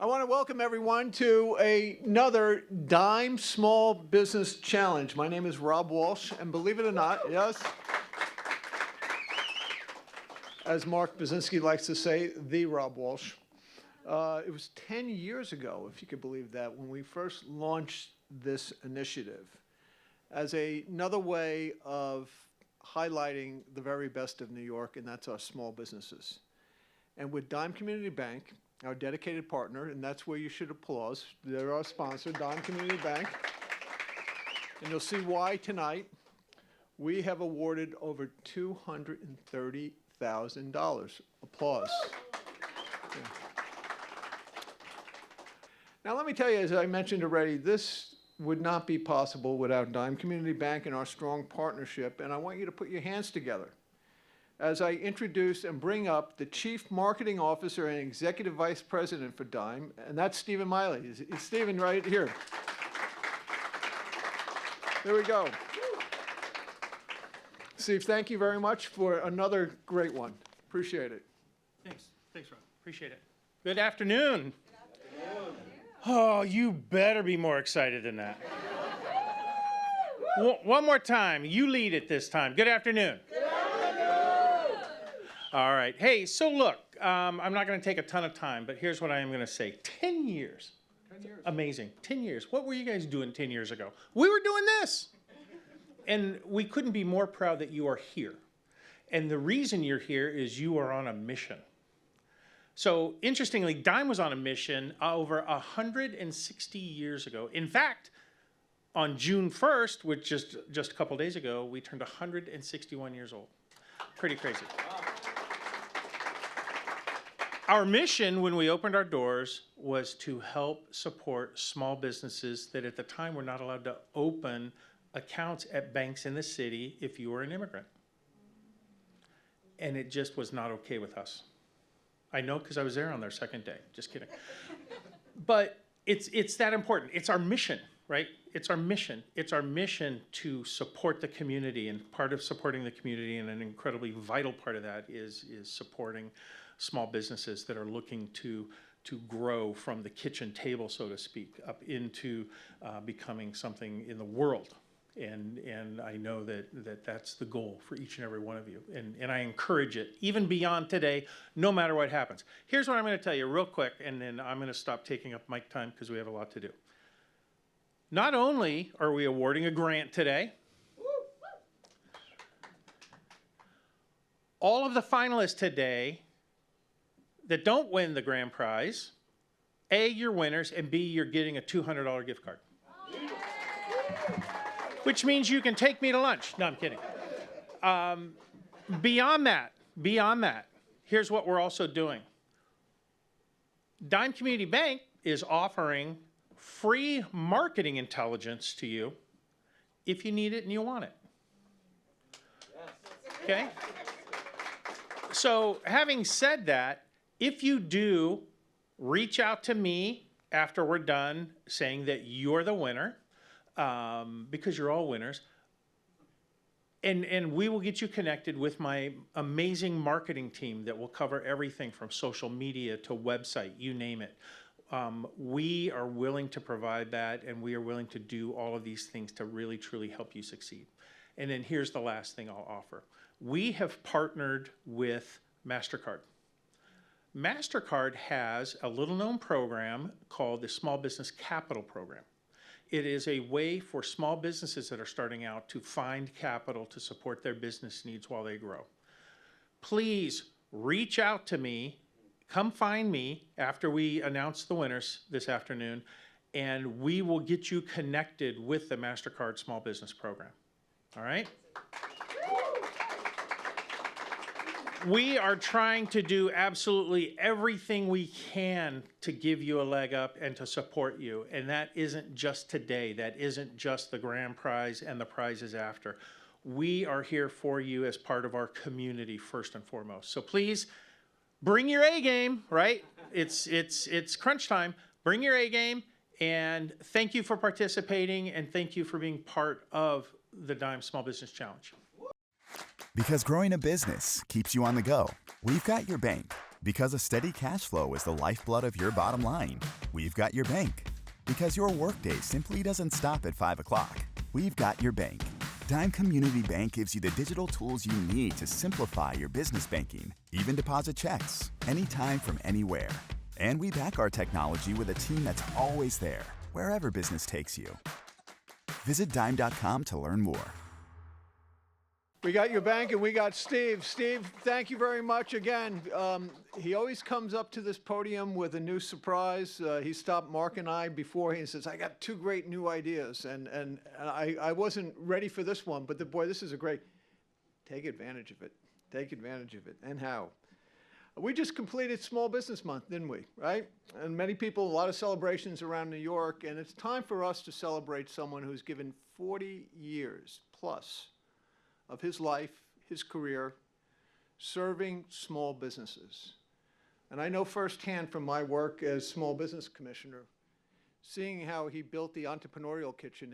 I want to welcome everyone to another Dime Small Business Challenge. My name is Rob Walsh, and believe it or not, yes, as Mark Basinski likes to say, the Rob Walsh. It was 10 years ago, if you could believe that, when we first launched this initiative as another way of highlighting the very best of New York, and that's our small businesses. And with Dime Community Bank, our dedicated partner, and that's where you should applause. They're our sponsor, Dime Community Bank. And you'll see why tonight. We have awarded over $230,000. Applause. Yeah. Now let me tell you, as I mentioned already, this would not be possible without Dime Community Bank and our strong partnership, and I want you to put your hands together as I introduce and bring up the Chief Marketing Officer and Executive Vice President for Dime, and that's Stephen Miley. Is Stephen right here? There we go. Steve, thank you very much for another great one. Appreciate it. Thanks, Rob. Appreciate it. Good afternoon. Oh, you better be more excited than that. One more time. You lead it this time. Good afternoon. All right. Hey, so look, I'm not going to take a ton of time, but here's what I am going to say. 10 years. 10 years. Amazing. 10 years. What were you guys doing 10 years ago? We were doing this. And we couldn't be more proud that you are here. And the reason you're here is you are on a mission. So interestingly, Dime was on a mission over 160 years ago. In fact, on June 1st, which just a couple days ago, we turned 161 years old. Pretty crazy. Our mission when we opened our doors was to help support small businesses that at the time were not allowed to open accounts at banks in the city if you were an immigrant. And it just was not okay with us. I know because I was there on their second day, just kidding. But it's that important. It's our mission, right? It's our mission. It's our mission to support the community, and part of supporting the community, and an incredibly vital part of that is supporting small businesses that are looking to grow from the kitchen table, so to speak, up into becoming something in the world. And I know that's the goal for each and every one of you. And I encourage it, even beyond today, no matter what happens. Here's what I'm going to tell you real quick, and then I'm going to stop taking up mic time because we have a lot to do. Not only are we awarding a grant today, all of the finalists today that don't win the grand prize, A, you're winners, and B, you're getting a $200 gift card. Which means you can take me to lunch. No, I'm kidding. Beyond that, here's what we're also doing. Dime Community Bank is offering free marketing intelligence to you if you need it and you want it. Okay? So having said that, if you do, reach out to me after we're done saying that you're the winner, because you're all winners, and we will get you connected with my amazing marketing team that will cover everything from social media to website, you name it. We are willing to provide that, and we are willing to do all of these things to really, truly help you succeed. And then here's the last thing I'll offer. We have partnered with MasterCard. MasterCard has a little-known program called the Small Business Capital Program. It is a way for small businesses that are starting out to find capital to support their business needs while they grow. Please reach out to me. Come find me after we announce the winners this afternoon, and we will get you connected with the MasterCard Small Business Program. All right? We are trying to do absolutely everything we can to give you a leg up and to support you. And that isn't just today. That isn't just the grand prize and the prizes after. We are here for you as part of our community first and foremost. So please bring your A game, right? It's crunch time. Bring your A game, and thank you for participating, and thank you for being part of the Dime Small Business Challenge. Because growing a business keeps you on the go, we've got your bank. Because a steady cash flow is the lifeblood of your bottom line, we've got your bank. Because your workday simply doesn't stop at 5 o'clock, we've got your bank. Dime Community Bank gives you the digital tools you need to simplify your business banking, even deposit checks, anytime from anywhere. And we back our technology with a team that's always there, wherever business takes you. Visit Dime.com to learn more. We got your bank and we got Steve. Steve, thank you very much again. He always comes up to this podium with a new surprise. He stopped Mark and I before and says, I got two great new ideas. And I wasn't ready for this one, but boy, this is a great, take advantage of it. Take advantage of it. And how? We just completed Small Business Month, didn't we? Right? And many people, a lot of celebrations around New York, and it's time for us to celebrate someone who's given 40 years plus of his life, his career, serving small businesses. And I know firsthand from my work as Small Business Commissioner, seeing how he built the Entrepreneurial Kitchen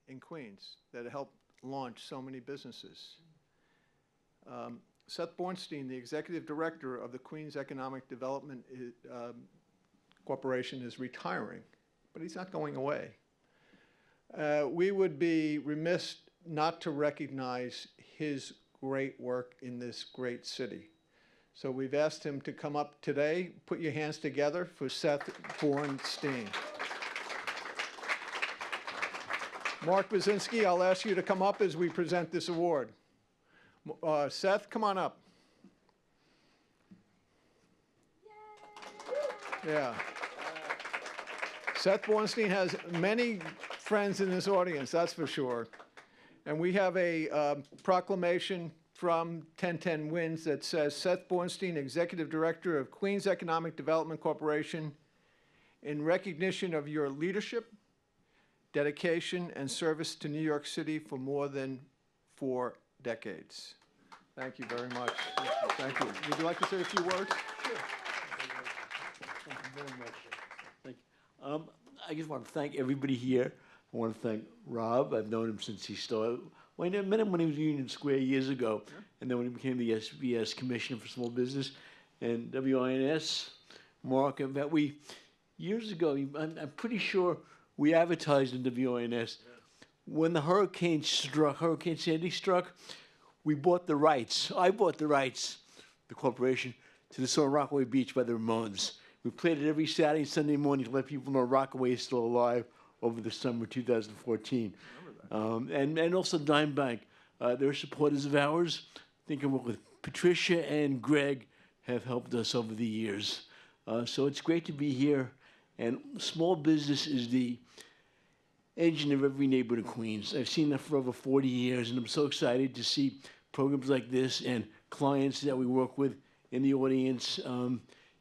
in Queens that helped launch so many businesses. Seth Bornstein, the Executive Director of the Queens Economic Development Corporation, is retiring, but he's not going away. We would be remiss not to recognize his great work in this great city. So we've asked him to come up today. Put your hands together for Seth Bornstein. Mark Buzinski, I'll ask you to come up as we present this award. Seth, come on up. Yeah. Seth Bornstein has many friends in this audience, that's for sure. And we have a proclamation from 1010 Wins that says, Seth Bornstein, Executive Director of Queens Economic Development Corporation, in recognition of your leadership, dedication, and service to New York City for more than 4 decades. Thank you very much. Thank you. Would you like to say a few words? Sure. Thank you very much. Thank you. I just want to thank everybody here. I want to thank Rob. I've known him since he started. Well, I met him when he was in Union Square years ago, and then when he became the SBS Commissioner for Small Business, and WINS, Mark, and that we, years ago, I'm pretty sure we advertised in WINS. When the Hurricane Sandy struck, we bought the rights. I bought the rights, the corporation, to the song Rockaway Beach by the Ramones. We played it every Saturday and Sunday morning to let people know Rockaway is still alive over the summer of 2014. And also Dime Bank. They're supporters of ours. I think I work with Patricia and Greg have helped us over the years. So it's great to be here. And small business is the engine of every neighborhood in Queens. I've seen that for over 40 years, and I'm so excited to see programs like this and clients that we work with in the audience.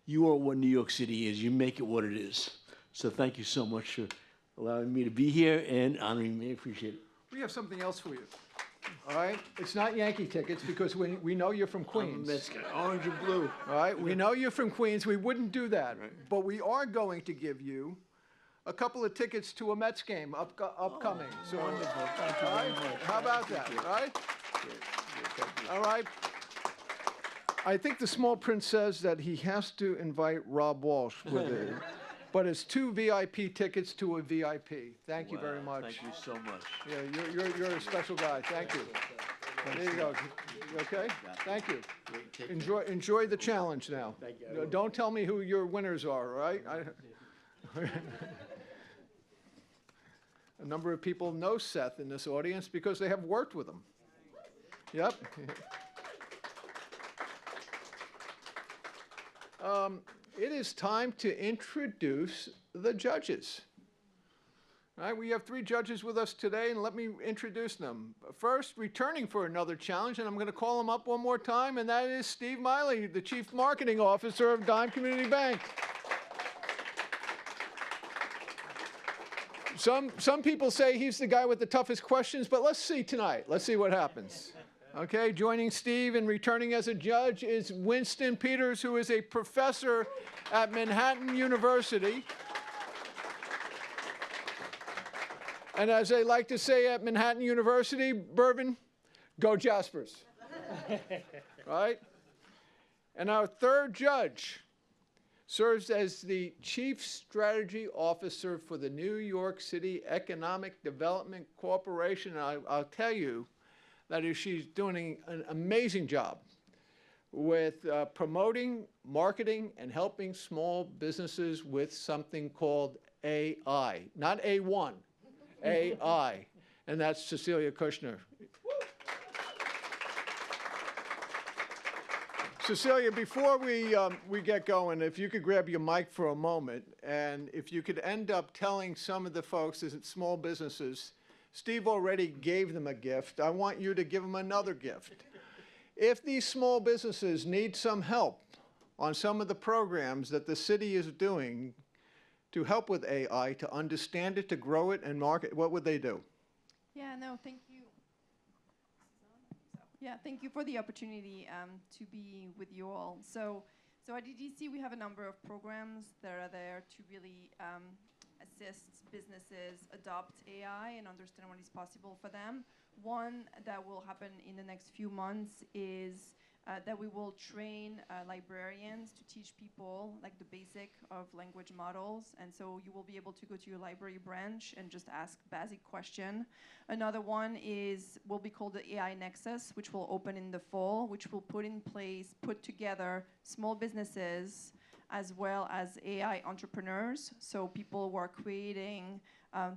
You are what New York City is. You make it what it is. So thank you so much for allowing me to be here and honoring me. I appreciate it. We have something else for you. All right? It's not Yankee tickets because we know you're from Queens. That's orange and blue. All right? We know you're from Queens. We wouldn't do that. But we are going to give you a couple of tickets to a Mets game upcoming. So, Wonderful. Thank you all very right? much. How about that? All right? All right. I think the small print says that he has to invite Rob Walsh with it. But it's 2 VIP tickets to a VIP. Thank you very much. Thank you so much. Yeah, you're a special guy. Thank you. There you go. You okay? Thank you. Great, take care. Enjoy the challenge now. Thank you. I will. Don't tell me who your winners are, all right? A number of people know Seth in this audience because they have worked with him. Yep. It is time to introduce the judges. All right, we have 3 judges with us today, and let me introduce them. First, returning for another challenge, and I'm going to call him up one more time, and that is Steve Miley, the Chief Marketing Officer of Dime Community Bank. Some people say he's the guy with the toughest questions, but let's see tonight. Let's see what happens. Okay, joining Steve and returning as a judge is Winston Peters, who is a professor at Manhattan University. And as they like to say at Manhattan University, Bourbon, go Jaspers. Right? And our third judge serves as the Chief Strategy Officer for the New York City Economic Development Corporation. And I'll tell you that she's doing an amazing job with promoting, marketing, and helping small businesses with something called AI. Not A1, AI. And that's Cecilia Kushner. Cecilia, before we get going, if you could grab your mic for a moment, and if you could end up telling some of the folks in small businesses, Steve already gave them a gift. I want you to give them another gift. If these small businesses need some help on some of the programs that the city is doing to help with AI, to understand it, to grow it and market, what would they do? Yeah, no, thank you. Yeah, thank you for the opportunity to be with you all. So at EDC, we have a number of programs that are there to really assist businesses adopt AI and understand what is possible for them. One that will happen in the next few months is that we will train librarians to teach people like the basic of language models. And so you will be able to go to your library branch and just ask basic question. Another one will be called the AI Nexus, which will open in the fall, which will put together small businesses as well as AI entrepreneurs. So people who are creating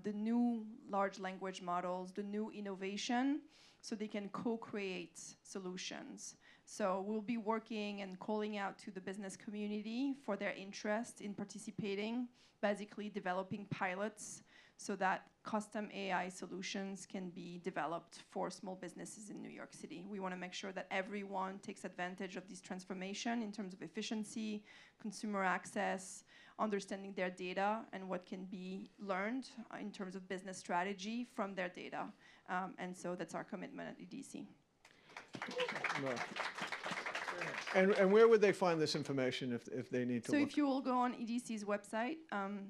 the new large language models, the new innovation, so they can co-create solutions. So we'll be working and calling out to the business community for their interest in participating, basically developing pilots so that custom AI solutions can be developed for small businesses in New York City. We want to make sure that everyone takes advantage of this transformation in terms of efficiency, consumer access, understanding their data and what can be learned in terms of business strategy from their data. And so that's our commitment at EDC. And where would they find this information if they need to So look? if you will go on EDC's website,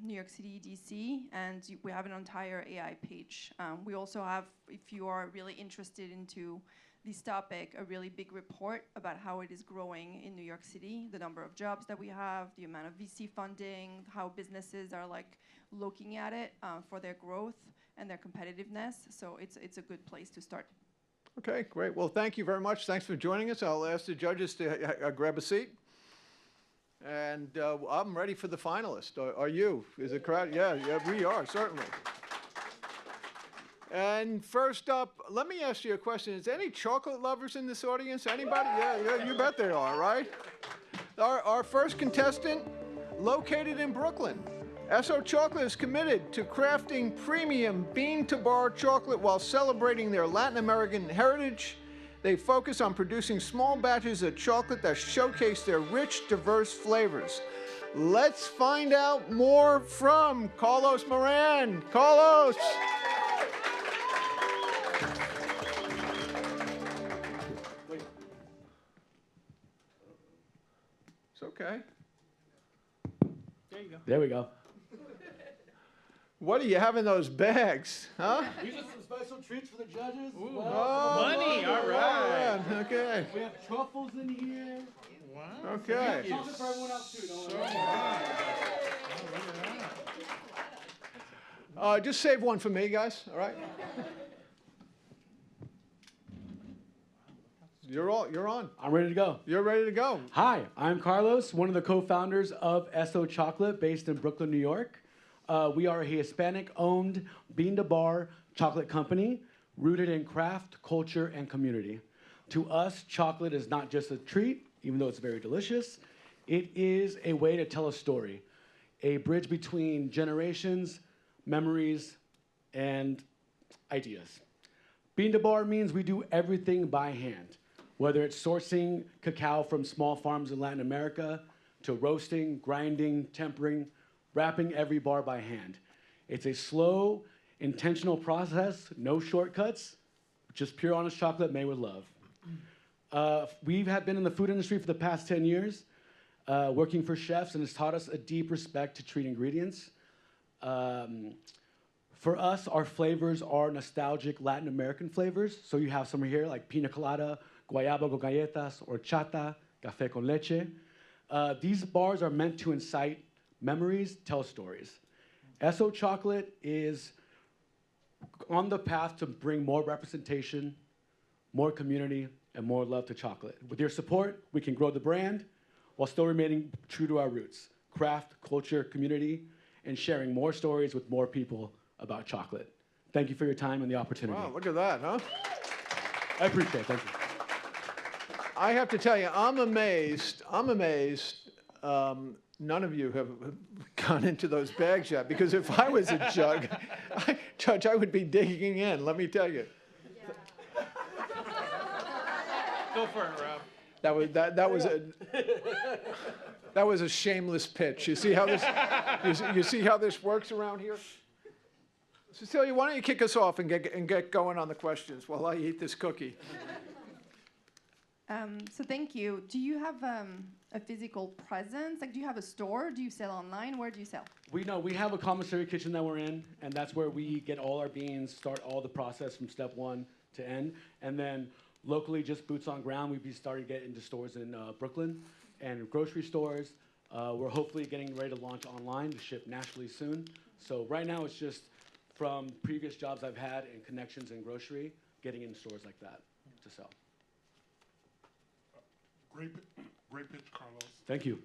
New York City EDC, and we have an entire AI page. We also have, if you are really interested into this topic, a really big report about how it is growing in New York City, the number of jobs that we have, the amount of VC funding, how businesses are like looking at it for their growth and their competitiveness. So it's a good place to start. Okay, great. Well, thank you very much. Thanks for joining us. I'll ask the judges to grab a seat. And I'm ready for the finalist. Are you? Is it correct? Yeah, we are, certainly. And first up, let me ask you a question. Is any chocolate lovers in this audience? Anybody? Yeah, you bet they are, right? Our first contestant, located in Brooklyn. Esso Chocolate is committed to crafting premium bean-to-bar chocolate while celebrating their Latin American heritage. They focus on producing small batches of chocolate that showcase their rich, diverse flavors. Let's find out more from Carlos Moran. Carlos! It's okay. There you go. There we go. What do you have in those bags, huh? These are some special treats for the judges. Money, all right. Yeah, okay, We have truffles in here. Wow. okay. Chocolate for everyone else too. Don't worry. Just save one for me, guys, all right? You're on. I'm ready to go. You're ready to go. Hi, I'm Carlos, one of the co-founders of Esso Chocolate based in Brooklyn, New York. We are a Hispanic-owned bean-to-bar chocolate company rooted in craft, culture, and community. To us, chocolate is not just a treat, even though it's very delicious. It is a way to tell a story, a bridge between generations, memories, and ideas. Bean-to-bar means we do everything by hand, whether it's sourcing cacao from small farms in Latin America, to roasting, grinding, tempering, wrapping every bar by hand. It's a slow, intentional process, no shortcuts, just pure honest chocolate made with love. We have been in the food industry for the past 10 years, working for chefs, and it's taught us a deep respect to treat ingredients. For us, our flavors are nostalgic Latin American flavors. So you have some here like pina colada, guayaba con galletas, horchata, Café con Leche. These bars are meant to incite memories, tell stories. Esso Chocolate is on the path to bring more representation, more community, and more love to chocolate. With your support, we can grow the brand while still remaining true to our roots, craft, culture, community, and sharing more stories with more people about chocolate. Thank you for your time and the opportunity. Wow, look at that, huh? I appreciate it. Thank you. I have to tell you, I'm amazed. None of you have gone into those bags yet, because if I was a judge, I would be digging in, let me tell you. Go for it, Rob. That was a shameless pitch. You see how this you see how this works around here? Cecilia, why don't you kick us off and get going on the questions while I eat this cookie? So thank you. Do you have a physical presence? Like, do you have a store? Do you sell online? Where do you sell? We have a commissary kitchen that we're in, and that's where we get all our beans, start all the process from step one to end, and then locally, just boots on ground. We've started to get into stores in Brooklyn and grocery stores. We're hopefully getting ready to launch online to ship nationally soon. So right now, it's just from previous jobs I've had and connections in grocery, getting in stores like that to sell. Great pitch, Carlos. Thank you.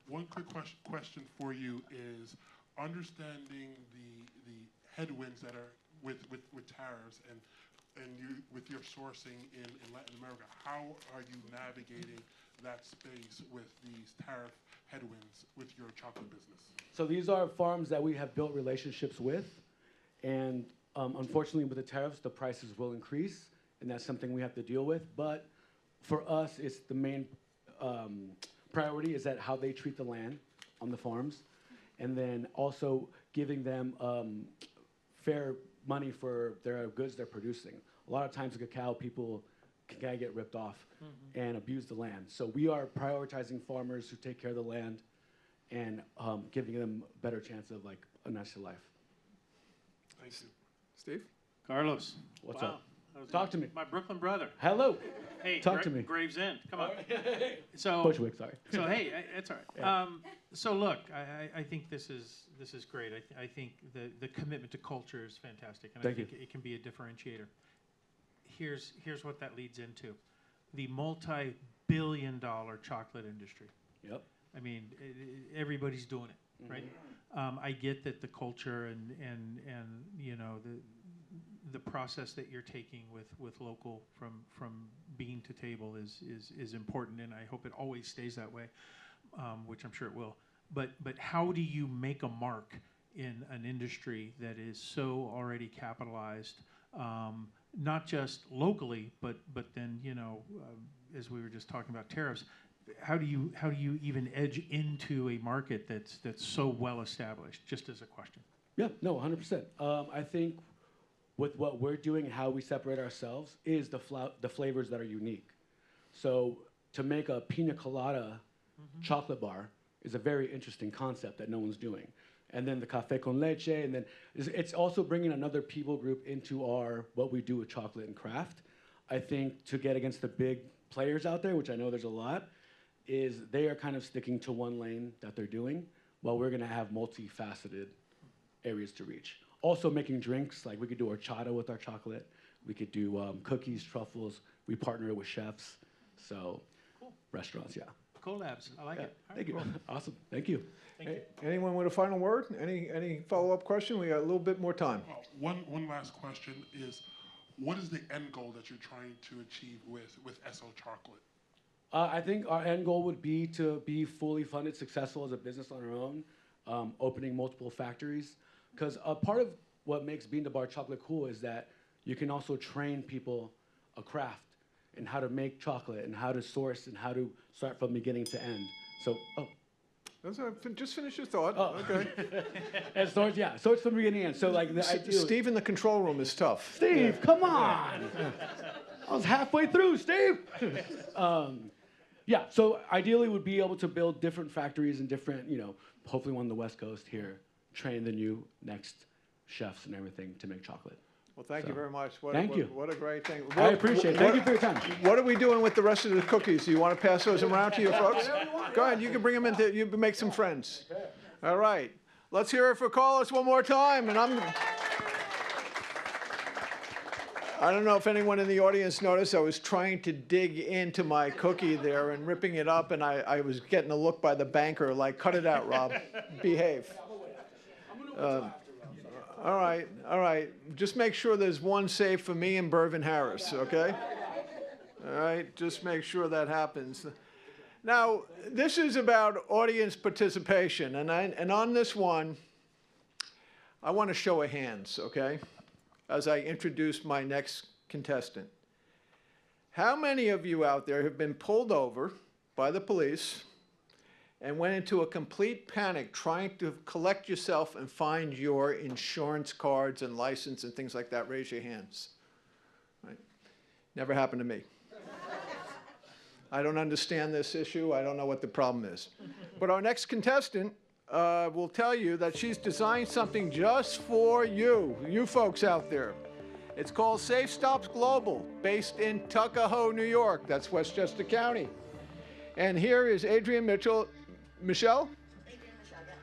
One quick question for you is understanding the headwinds that are with tariffs and you with your sourcing in Latin America. How are you navigating that space with these tariff headwinds with your chocolate business? So these are farms that we have built relationships with, and unfortunately with the tariffs, the prices will increase, and that's something we have to deal with. But for us, it's the main priority is that how they treat the land on the farms, and then also giving them fair money for their goods they're producing. A lot of times the cacao people can get ripped off and abuse the land. So we are prioritizing farmers who take care of the land and giving them a better chance of like a nicer life. Thank you. Steve? Carlos. What's wow. up? That was Talk to me. My Brooklyn brother. Hello. Hey, Talk to me. Gravesend. Come on. So, Bushwick, sorry. so hey, it's all right. Yeah. So look, I think this is great. I think the commitment to culture is fantastic, and Thank I think it can be a differentiator. Here's what that leads into: the multi-billion-dollar chocolate industry. Yep. I mean, everybody's doing it, right? I get that the culture and you know the process that you're taking with local from bean to table is important, and I hope it always stays that way, which I'm sure it will. But how do you make a mark in an industry that is so already capitalized, not just locally, but then as we were just talking about tariffs, how do you even edge into a market that's so well established? Just as a question. Yeah, no, 100%. I think with what we're doing, how we separate ourselves is the flavors that are unique. So to make a pina colada chocolate bar is a very interesting concept that no one's doing. And then the café con leche, and then it's also bringing another people group into what we do with chocolate and craft. I think to get against the big players out there, which I know there's a lot, is they are kind of sticking to one lane that they're doing, while we're gonna have multifaceted areas to reach. Also making drinks, like we could do horchata with our chocolate. We could do cookies, truffles. We partner with chefs. So restaurants, yeah. Collabs, I like it. All right, Thank you. cool. Awesome, thank you. Thank you. Anyone with a final word? Any follow-up question? We got a little bit more time. One last question is, what is the end goal that you're trying to achieve with Esso Chocolate? I think our end goal would be to be fully funded, successful as a business on our own, opening multiple factories. Because a part of what makes Bean to Bar chocolate cool is that you can also train people a craft and how to make chocolate and how to source and how to start from beginning to end. So, Just finish your thought. Oh. Okay. and source, yeah, so it's from beginning to end. So like the idea. Steve in the control room is tough. Steve, come on! I was halfway through, Steve. Yeah, so ideally would be able to build different factories and different, hopefully one on the West Coast here, train the new next chefs and everything to make chocolate. Well, thank you So, very much. thank you. What a great thing. I appreciate it. Thank you for your time. What are we doing with the rest of the cookies? Do you want to pass those around to your folks? Go ahead, you can bring them into, you can make some friends. All right, let's hear it for Carlos one more time, and I don't know if anyone in the audience noticed, I was trying to dig into my cookie there and ripping it up, and I was getting a look by the banker, like, cut it out, Rob, behave. All right. Just make sure there's one safe for me and Bervin Harris, okay? All right, just make sure that happens. Now, this is about audience participation, and on this one, I want to show of hands, okay? As I introduce my next contestant. How many of you out there have been pulled over by the police and went into a complete panic trying to collect yourself and find your insurance cards and license and things like that? Raise your hands. Right? Never happened to me. I don't understand this issue. I don't know what the problem is. But our next contestant will tell you that she's designed something just for you folks out there. It's called Safe Stops Global, based in Tuckahoe, New York. That's Westchester County. And here is Adrienne Michelle?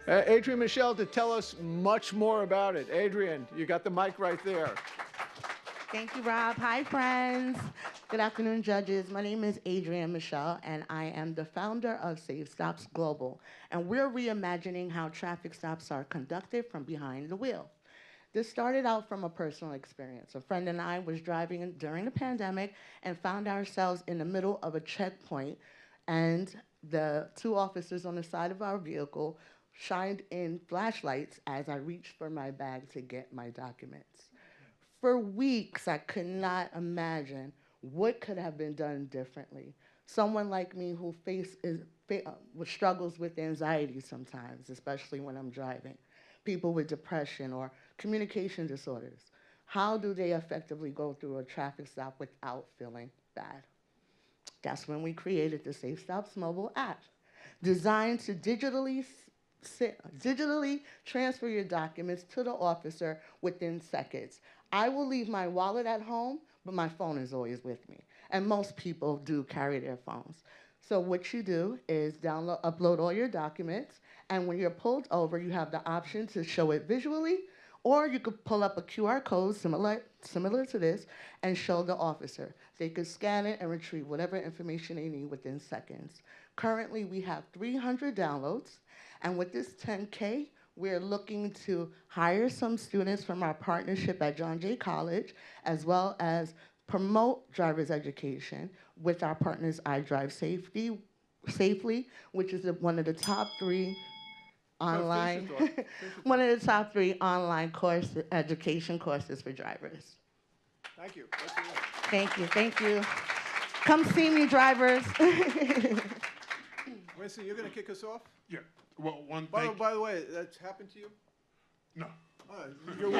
Adrienne Michelle to tell us much more about it. Adrienne, you got the mic right there. Thank you, Rob. Hi, friends. Good afternoon, judges. My name is Adrienne Michelle, and I am the founder of Safe Stops Global. And we're reimagining how traffic stops are conducted from behind the wheel. This started out from a personal experience. A friend and I was driving during the pandemic and found ourselves in the middle of a checkpoint, and the two officers on the side of our vehicle shined in flashlights as I reached for my bag to get my documents. For weeks, I could not imagine what could have been done differently. Someone like me who struggles with anxiety sometimes, especially when I'm driving. People with depression or communication disorders. How do they effectively go through a traffic stop without feeling bad? That's when we created the Safe Stops mobile app, designed to digitally transfer your documents to the officer within seconds. I will leave my wallet at home, but my phone is always with me. And most people do carry their phones. So what you do is upload all your documents, and when you're pulled over, you have the option to show it visually, or you could pull up a QR code similar to this and show the officer. They could scan it and retrieve whatever information they need within seconds. Currently, we have 300 downloads, and with this 10K, we're looking to hire some students from our partnership at John Jay College, as well as promote driver's education with our partners iDrive Safely, which is one of the top 3 online, one of the top 3 online education courses for drivers. Thank you. Thank you. Come see me, drivers. Winston, you're going to kick us off? Yeah. Well, one By thing. the way, that's happened to you? No. You're No,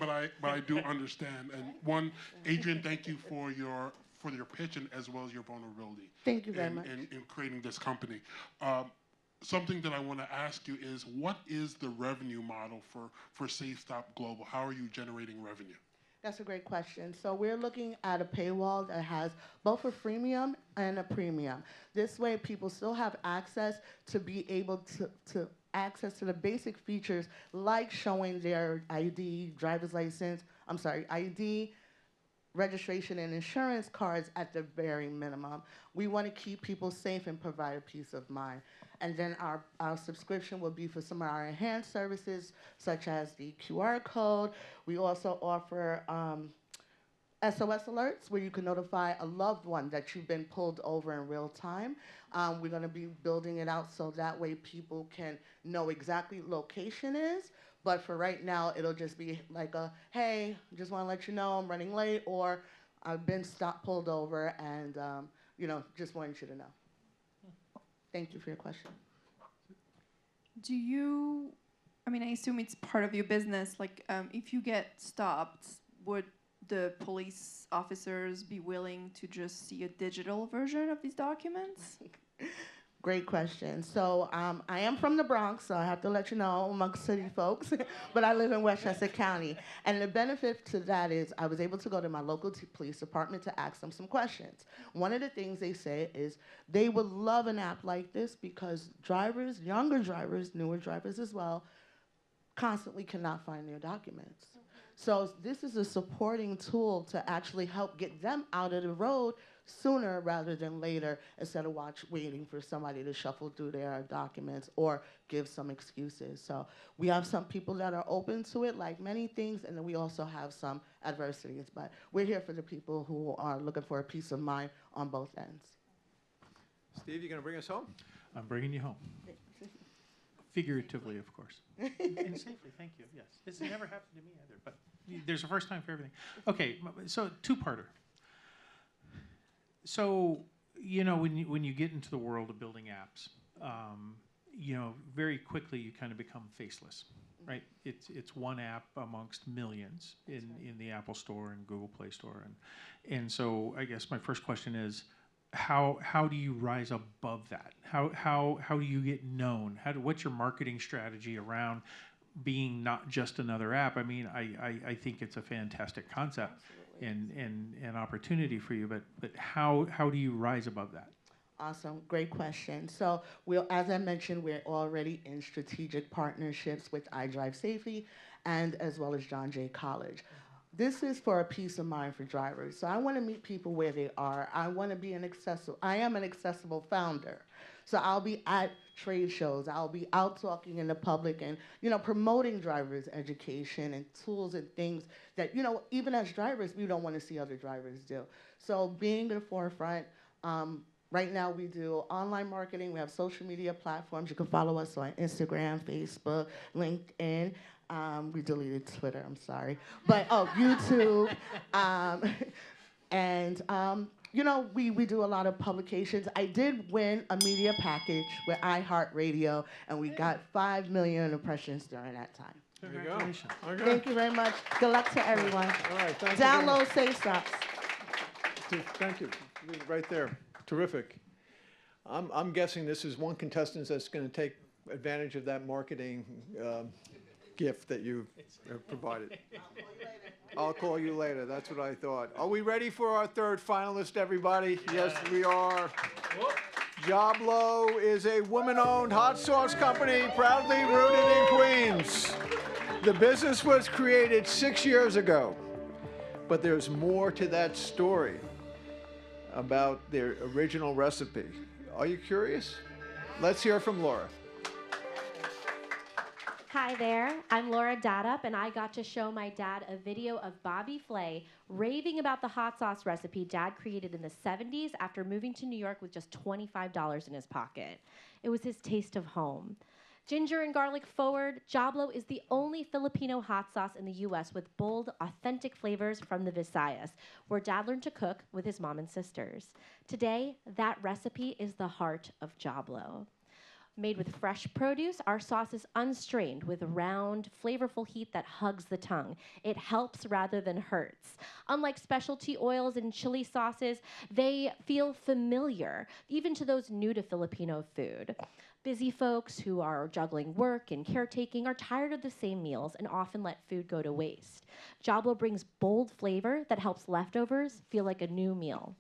but I do understand. And one, Adrienne, thank you for your pitch and as well as your vulnerability. Thank you very much. In creating this company. Something that I want to ask you is, what is the revenue model for Safe Stop Global? How are you generating revenue? That's a great question. So we're looking at a paywall that has both a freemium and a premium. This way, people still have access to be able to access to the basic features like showing their ID, ID, registration, and insurance cards at the very minimum. We want to keep people safe and provide a peace of mind. And then our subscription will be for some of our enhanced services, such as the QR code. We also offer SOS alerts, where you can notify a loved one that you've been pulled over in real time. We're going to be building it out so that way people can know exactly what location is. But for right now, it'll just be like hey, just want to let you know I'm running late, or I've been pulled over, and just wanted you to know. Thank you for your question. I assume it's part of your business, like if you get stopped, would the police officers be willing to just see a digital version of these documents? Great question. So I am from the Bronx, so I have to let you know amongst city folks, but I live in Westchester County. And the benefit to that is I was able to go to my local police department to ask them some questions. One of the things they say is they would love an app like this because drivers, younger drivers, newer drivers as well, constantly cannot find their documents. So this is a supporting tool to actually help get them out of the road sooner rather than later, instead of waiting for somebody to shuffle through their documents or give some excuses. So we have some people that are open to it, like many things, and then we also have some adversities. But we're here for the people who are looking for a peace of mind on both ends. Steve, you going to bring us home? I'm bringing you home. Figuratively, of course. And safely, thank you, yes. This has never happened to me either, but there's a first time for everything. Okay, so two-parter. So, you know, when you get into the world of building apps, you know, very quickly you kind of become faceless, right? It's one app amongst millions in the Apple Store and Google Play Store. And so I guess my first question is, how do you rise above that? How do you get known? What's your marketing strategy around being not just another app? I mean, I think it's a fantastic concept and an opportunity for you, but how do you rise above that? Awesome, great question. So as I mentioned, we're already in strategic partnerships with iDrive Safely and as well as John Jay College. This is for a peace of mind for drivers. So I want to meet people where they are. I want to be I am an accessible founder. So I'll be at trade shows. I'll be out talking in the public and, you know, promoting drivers' education and tools and things that, you know, even as drivers, we don't want to see other drivers do. So being in the forefront, right now we do online marketing. We have social media platforms. You can follow us on Instagram, Facebook, LinkedIn. We deleted Twitter, I'm sorry. But, YouTube. You know, we do a lot of publications. I did win a media package with iHeartRadio, and we got 5 million impressions during that time. There you go. Congratulations. Okay. Thank you very much. Good luck to everyone. All right, thank you very much. Download Safe Stops. Thank you. Right there. Terrific. I'm guessing this is one contestant that's going to take advantage of that marketing gift that you have provided. I'll call you later. That's what I thought. Are we ready for our third finalist, everybody? Yes, we are. Joblo is a woman-owned hot sauce company proudly rooted in Queens. The business was created 6 years ago, but there's more to that story about their original recipe. Are you curious? Let's hear from Laura. Hi there, I'm Laura Dadup, and I got to show my dad a video of Bobby Flay raving about the hot sauce recipe Dad created in the 70s after moving to New York with just $25 in his pocket. It was his taste of home. Ginger and garlic forward, Joblo is the only Filipino hot sauce in the US with bold, authentic flavors from the Visayas, where Dad learned to cook with his mom and sisters. Today, that recipe is the heart of Joblo. Made with fresh produce, our sauce is unstrained with round, flavorful heat that hugs the tongue. It helps rather than hurts. Unlike specialty oils and chili sauces, they feel familiar, even to those new to Filipino food. Busy folks who are juggling work and caretaking are tired of the same meals and often let food go to waste. Joblo brings bold flavor that helps leftovers feel like a new meal.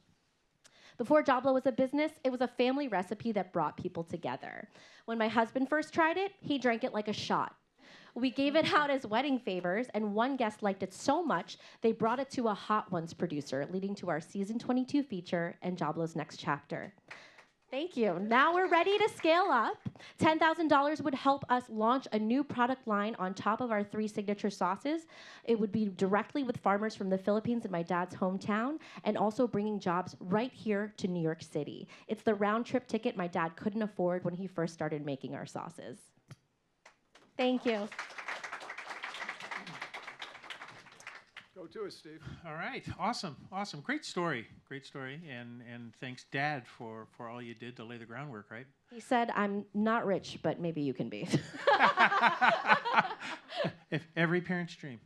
Before Joblo was a business, it was a family recipe that brought people together. When my husband first tried it, he drank it like a shot. We gave it out as wedding favors, and one guest liked it so much, they brought it to a Hot Ones producer, leading to our season 22 feature and Joblo's next chapter. Thank you. Now we're ready to scale up. $10,000 would help us launch a new product line on top of our 3 signature sauces. It would be directly with farmers from the Philippines in my dad's hometown, and also bringing jobs right here to New York City. It's the round trip ticket my dad couldn't afford when he first started making our sauces. Thank you. Go to it, Steve. All right, awesome. Great story, and thanks, Dad, for all you did to lay the groundwork, right? He said, I'm not rich, but maybe you can be. If every parent's dream.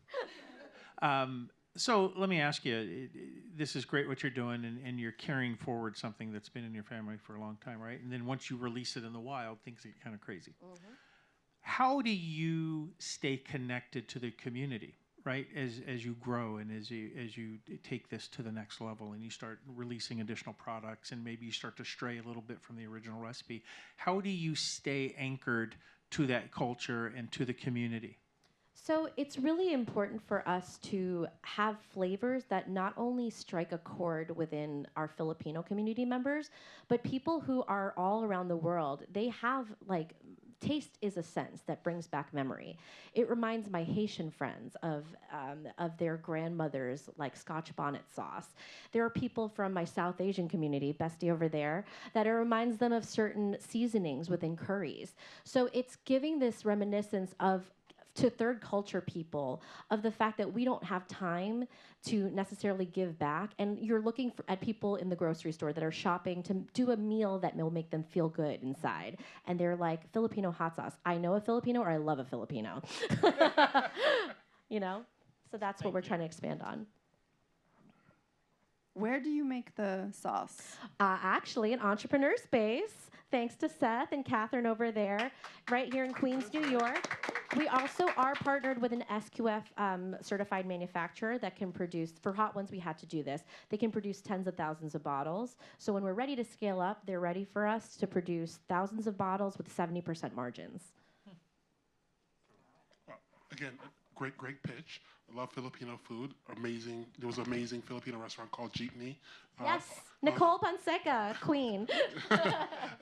So let me ask you, this is great what you're doing, and you're carrying forward something that's been in your family for a long time, right? And then once you release it in the wild, things get kind of crazy. How do you stay connected to the community, right? As you grow and as you take this to the next level and you start releasing additional products and maybe you start to stray a little bit from the original recipe, how do you stay anchored to that culture and to the community? So it's really important for us to have flavors that not only strike a chord within our Filipino community members, but people who are all around the world. They have like taste is a sense that brings back memory. It reminds my Haitian friends of their grandmothers like Scotch bonnet sauce. There are people from my South Asian community, Bestie over there, that it reminds them of certain seasonings within curries. So it's giving this reminiscence of to third culture people of the fact that we don't have time to necessarily give back, and you're looking at people in the grocery store that are shopping to do a meal that will make them feel good inside, and they're like, Filipino hot sauce. I know a Filipino or I love a Filipino. You know? So that's what we're trying to expand on. Where do you make the sauce? Actually, an entrepreneur space, thanks to Seth and Catherine over there, right here in Queens, New York. We also are partnered with an SQF certified manufacturer that can produce, for hot ones we had to do this, they can produce tens of thousands of bottles. So when we're ready to scale up, they're ready for us to produce thousands of bottles with 70% margins. Again, great pitch. I love Filipino food. Amazing. There was an amazing Filipino restaurant called Jeepney. Yes, Nicole Ponseca, queen.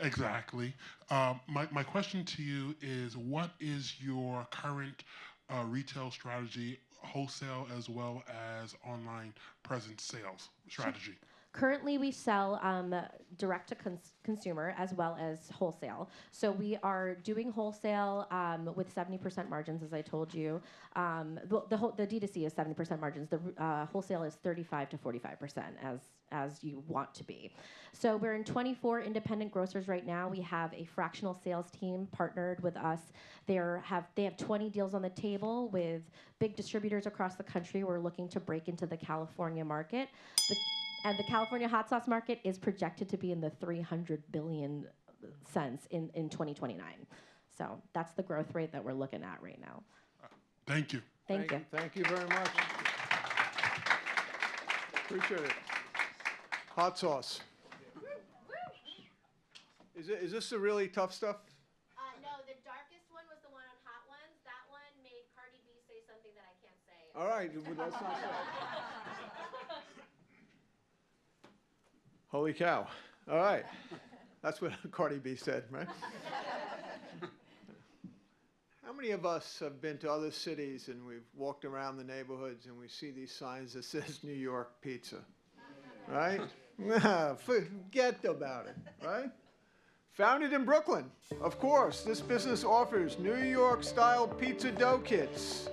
Exactly. My question to you is, what is your current retail strategy, wholesale as well as online presence sales strategy? Currently, we sell direct to consumer as well as wholesale. So we are doing wholesale with 70% margins, as I told you. The D2C is 70% margins. The wholesale is 35 to 45%, as you want to be. So we're in 24 independent grocers right now. We have a fractional sales team partnered with us. They have 20 deals on the table with big distributors across the country. We're looking to break into the California market. And the California hot sauce market is projected to be in the 300 billion cents in 2029. So that's the growth rate that we're looking at right now. Thank you. Thank you. Thank you very much. Appreciate it. Hot sauce. Is this the really tough stuff? No, the darkest one was the one on Hot Ones. That one made Cardi B say something that I can't say. All right, well, let's not say. Holy cow. All right. That's what Cardi B said, right? How many of us have been to other cities and we've walked around the neighborhoods and we see these signs that says New York pizza, right? Forget about it, right? Founded in Brooklyn, of course. This business offers New York-style pizza dough kits.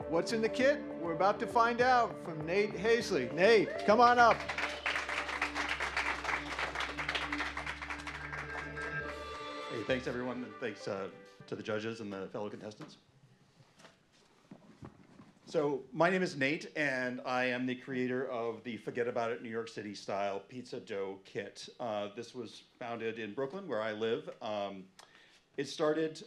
What's in the kit? We're about to find out from Nate Hazley. Nate, come on up. Hey, thanks everyone, and thanks to the judges and the fellow contestants. So my name is Nate, and I am the creator of the Forget About It New York City style pizza dough kit. This was founded in Brooklyn, where I live. It started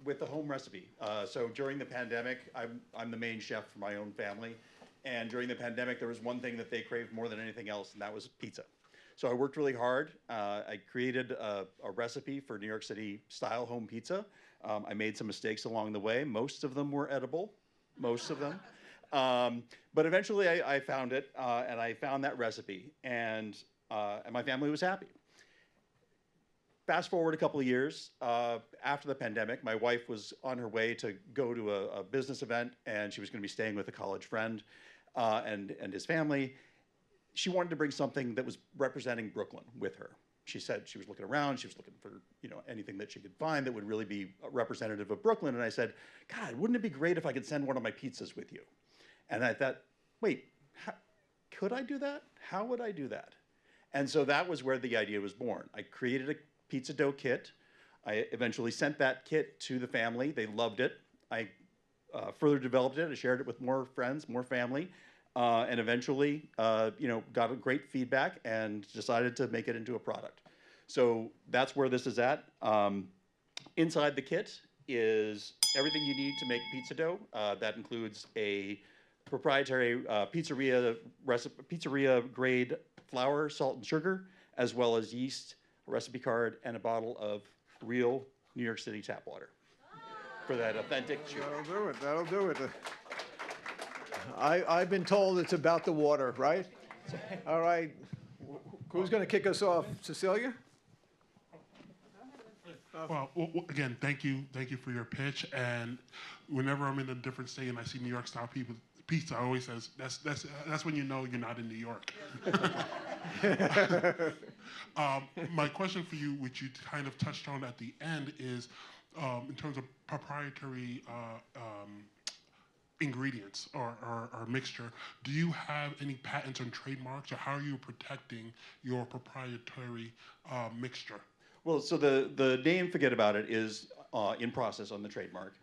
with a home recipe. So during the pandemic, I'm the main chef for my own family, and during the pandemic, there was one thing that they craved more than anything else, and that was pizza. So I worked really hard. I created a recipe for New York City style home pizza. I made some mistakes along the way. Most of them were edible, most of them. But eventually I found it, and I found that recipe, and my family was happy. Fast forward a couple of years, after the pandemic, my wife was on her way to go to a business event, and she was gonna be staying with a college friend and his family. She wanted to bring something that was representing Brooklyn with her. She said she was looking around, she was looking for anything that she could find that would really be representative of Brooklyn. And I said, God, wouldn't it be great if I could send one of my pizzas with you? And I thought, wait, could I do that? How would I do that? And so that was where the idea was born. I created a pizza dough kit. I eventually sent that kit to the family. They loved it. I further developed it. I shared it with more friends, more family, and eventually, got a great feedback and decided to make it into a product. So that's where this is at. Inside the kit is everything you need to make pizza dough. That includes a proprietary pizzeria grade flour, salt, and sugar, as well as yeast, a recipe card, and a bottle of real New York City tap water for that authentic chew. That'll do it. I've been told it's about the water, right? All right, who's gonna kick us off? Cecilia? Well, again, thank you for your pitch. And whenever I'm in a different state and I see New York style pizza, I always says that's when you know you're not in New York. My question for you, which you kind of touched on at the end, is in terms of proprietary ingredients or mixture. Do you have any patents and trademarks, or how are you protecting your proprietary mixture? Well, so the name Forget About It is in process on the trademark.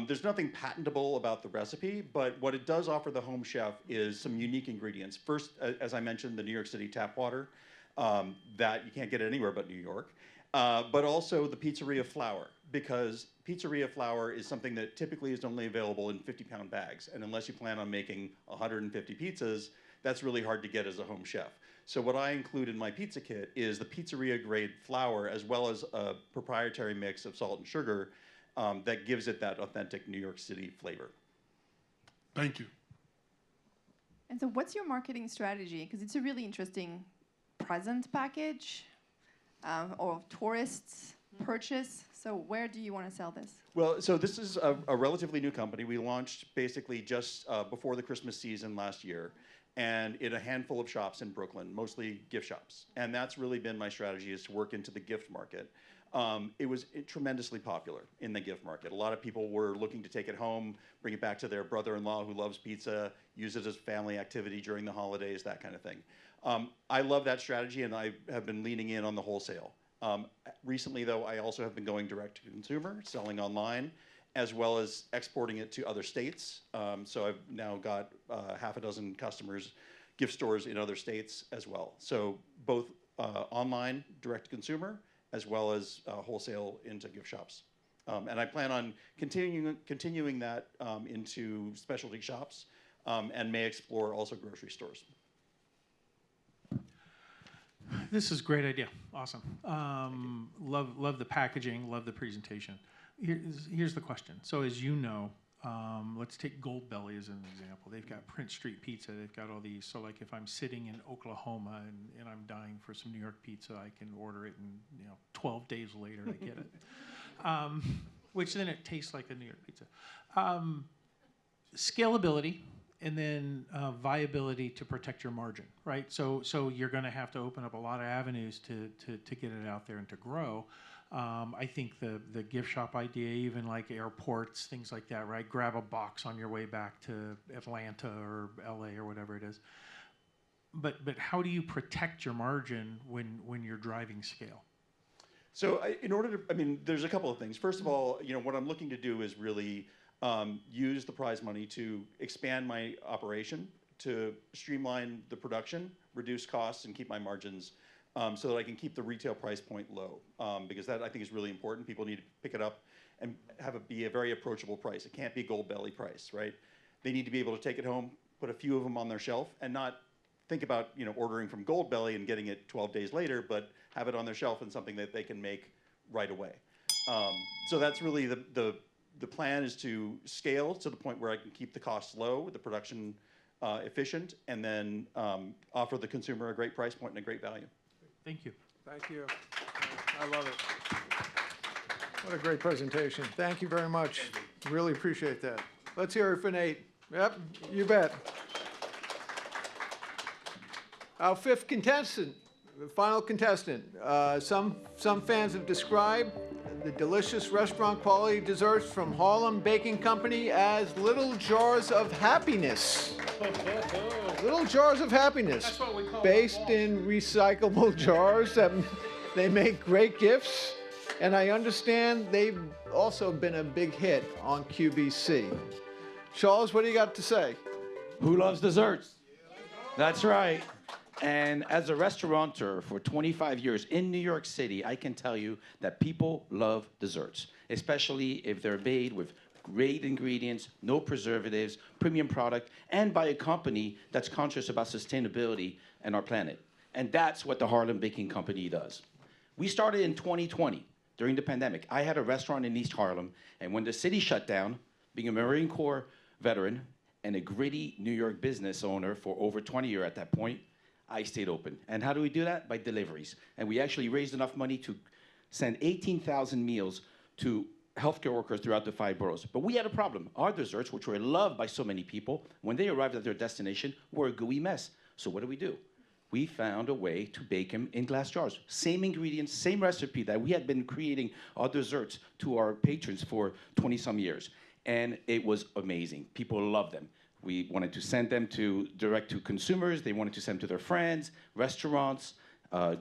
There's nothing patentable about the recipe, but what it does offer the home chef is some unique ingredients. First, as I mentioned, the New York City tap water, that you can't get anywhere but New York, but also the pizzeria flour, because pizzeria flour is something that typically is only available in 50-pound bags, and unless you plan on making 150 pizzas, that's really hard to get as a home chef. So what I include in my pizza kit is the pizzeria grade flour, as well as a proprietary mix of salt and sugar that gives it that authentic New York City flavor. Thank you. And so what's your marketing strategy? Because it's a really interesting present package or tourists purchase. So where do you want to sell this? Well, so this is a relatively new company. We launched basically just before the Christmas season last year, and in a handful of shops in Brooklyn, mostly gift shops. And that's really been my strategy, is to work into the gift market. It was tremendously popular in the gift market. A lot of people were looking to take it home, bring it back to their brother-in-law who loves pizza, use it as a family activity during the holidays, that kind of thing. I love that strategy, and I have been leaning in on the wholesale. Recently, though, I also have been going direct to consumer, selling online, as well as exporting it to other states. So I've now got half a dozen customers, gift stores in other states as well. So both online, direct to consumer, as well as wholesale into gift shops. And I plan on continuing that into specialty shops and may explore also grocery stores. This is a great idea. Awesome. Love the packaging, love the presentation. Here's the question. So as you know, let's take Goldbelly as an example. They've got Prince Street Pizza. They've got all these. So like if I'm sitting in Oklahoma and I'm dying for some New York pizza, I can order it, and 12 days later I get it. Which then it tastes like a New York pizza. Scalability. And then viability to protect your margin, right? So you're going to have to open up a lot of avenues to get it out there and to grow. I think the gift shop idea, even like airports, things like that, right? Grab a box on your way back to Atlanta or LA or whatever it is. But how do you protect your margin when you're driving scale? So there's a couple of things. First of all, what I'm looking to do is really use the prize money to expand my operation, to streamline the production, reduce costs, and keep my margins so that I can keep the retail price point low. Because that, I think, is really important. People need to pick it up and have it be a very approachable price. It can't be Goldbelly price, right? They need to be able to take it home, put a few of them on their shelf, and not think about ordering from Goldbelly and getting it 12 days later, but have it on their shelf and something that they can make right away. So that's really the plan, is to scale to the point where I can keep the costs low, the production efficient, and then offer the consumer a great price point and a great value. Thank you. Thank you. I love it. What a great presentation. Thank you very much. Really appreciate that. Let's hear it for Nate. Yep, you bet. Our fifth contestant, the final contestant. Some fans have described the delicious restaurant quality desserts from Harlem Baking Company as little jars of happiness. Little jars of happiness. That's what we call based in recyclable jars that they make great gifts. And I understand they've also been a big hit on QVC. Charles, what do you got to say? Who loves desserts? That's right. And as a restaurateur for 25 years in New York City, I can tell you that people love desserts, especially if they're made with great ingredients, no preservatives, premium product, and by a company that's conscious about sustainability and our planet. And that's what the Harlem Baking Company does. We started in 2020 during the pandemic. I had a restaurant in East Harlem, and when the city shut down, being a Marine Corps veteran and a gritty New York business owner for over 20 years at that point, I stayed open. And how do we do that? By deliveries. And we actually raised enough money to send 18,000 meals to healthcare workers throughout the 5 boroughs. But we had a problem. Our desserts, which were loved by so many people, when they arrived at their destination, were a gooey mess. So what do? We found a way to bake them in glass jars. Same ingredients, same recipe that we had been creating our desserts to our patrons for 20-some years. And it was amazing. People loved them. We wanted to send them direct to consumers. They wanted to send them to their friends, restaurants,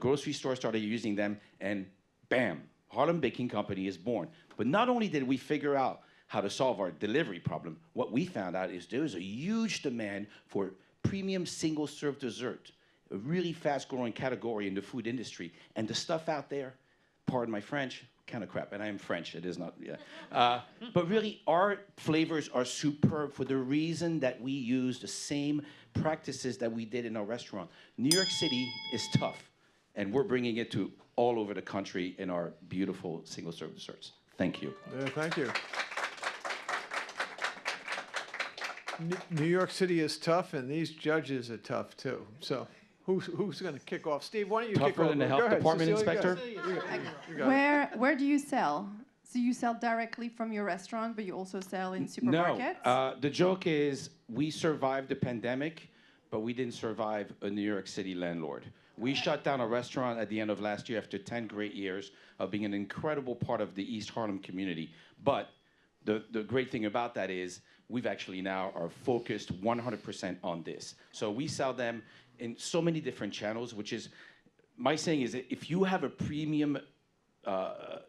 grocery stores started using them, and bam, Harlem Baking Company is born. But not only did we figure out how to solve our delivery problem, what we found out is there's a huge demand for premium single-serve dessert, a really fast-growing category in the food industry. And the stuff out there, pardon my French, kind of crap, and I am French, it is not, yeah. But really, our flavors are superb for the reason that we use the same practices that we did in our restaurant. New York City is tough, and we're bringing it to all over the country in our beautiful single-serve desserts. Thank you. Yeah, thank you. New York City is tough, and these judges are tough, too. So who's going to kick off? Steve, why don't you kick Tougher off? than the Go health ahead, department Cecilia, go inspector? ahead. Where do you sell? So you sell directly from your restaurant, but you also sell in supermarkets? No, the joke is we survived the pandemic, but we didn't survive a New York City landlord. We shut down a restaurant at the end of last year after 10 great years of being an incredible part of the East Harlem community. But the great thing about that is we've actually now are focused 100% on this. So we sell them in so many different channels, which is, my saying is that if you have a premium,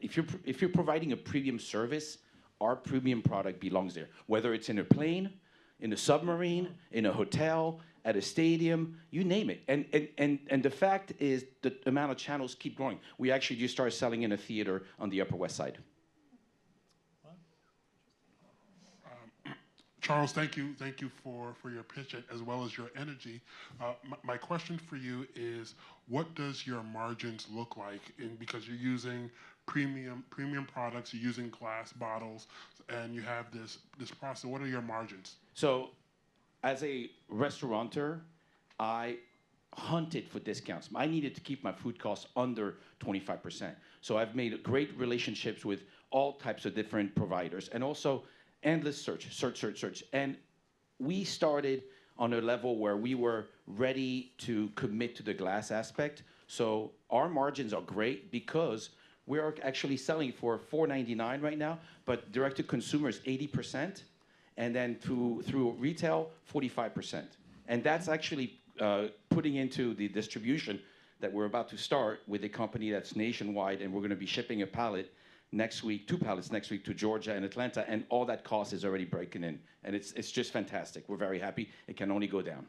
if you're providing a premium service, our premium product belongs there. Whether it's in a plane, in a submarine, in a hotel, at a stadium, you name it. And the fact is the amount of channels keep growing. We actually just started selling in a theater on the Upper West Side. Charles, thank you for your pitch as well as your energy. My question for you is, what does your margins look like? Because you're using premium products, you're using glass bottles, and you have this process. What are your margins? So, as a restaurateur, I hunted for discounts. I needed to keep my food costs under 25%. So I've made great relationships with all types of different providers, and also endless search. And we started on a level where we were ready to commit to the glass aspect. So our margins are great because we're actually selling for $4.99 right now, but direct to consumers 80%, and then through retail 45%. And that's actually putting into the distribution that we're about to start with a company that's nationwide, and we're going to be shipping a pallet next week, 2 pallets next week to Georgia and Atlanta, and all that cost is already breaking in. And it's just fantastic. We're very happy. It can only go down.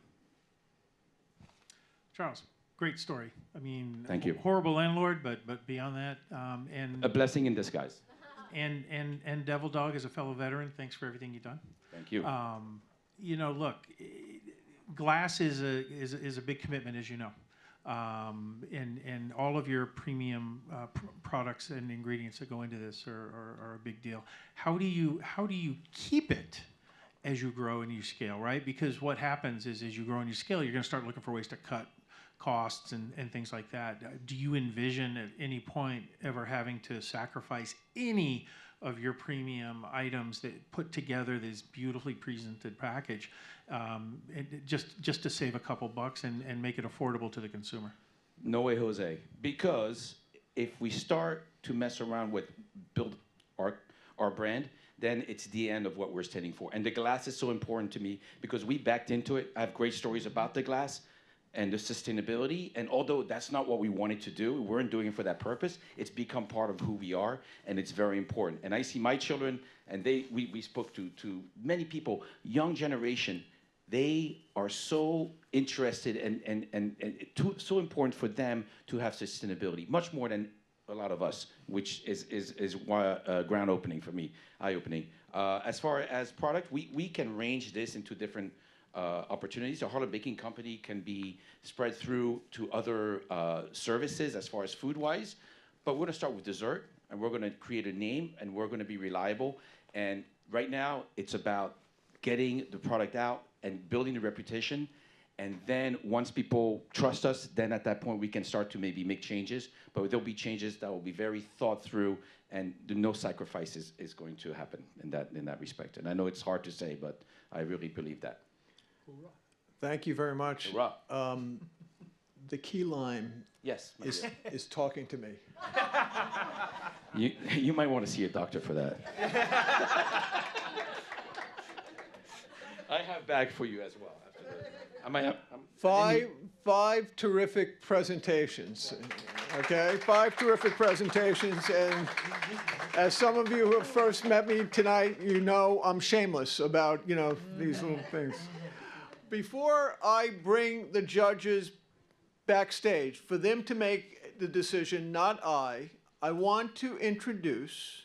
Charles, great story. I mean, Thank you. Horrible landlord, but beyond that, and A blessing in disguise. and Devil Dog is a fellow veteran. Thanks for everything you've done. Thank you. You know, look, glass is a big commitment, as you know. And all of your premium products and ingredients that go into this are a big deal. How do you keep it as you grow and you scale, right? Because what happens is as you grow and you scale, you're going to start looking for ways to cut costs and things like that. Do you envision at any point ever having to sacrifice any of your premium items that put together this beautifully presented package, just to save a couple bucks and make it affordable to the consumer? No way, Jose. Because if we start to mess around with build our brand, then it's the end of what we're standing for. And the glass is so important to me because we backed into it. I have great stories about the glass. and the sustainability. And although that's not what we wanted to do, we weren't doing it for that purpose, it's become part of who we are, and it's very important. And I see my children, and we spoke to many people, young generation, they are so interested and so important for them to have sustainability, much more than a lot of us, which is why ground opening for me, eye-opening. As far as product, we can range this into different opportunities. A Harlem Baking Company can be spread through to other services as far as food-wise, but we're gonna start with dessert, and we're gonna create a name, and we're gonna be reliable. And right now, it's about getting the product out and building the reputation. And then once people trust us, then at that point we can start to maybe make changes. But there'll be changes that will be very thought through, and no sacrifices is going to happen in that respect. And I know it's hard to say, but I really believe that. Thank you very much. Hoorah. The key lime Yes. my dear. is talking to me. You might want to see a doctor for that. I have bag for you as well. After this. I might have. Five terrific presentations, okay? 5 terrific presentations, and as some of you who have first met me tonight, you know I'm shameless about, these little things. Before I bring the judges backstage, for them to make the decision, not I want to introduce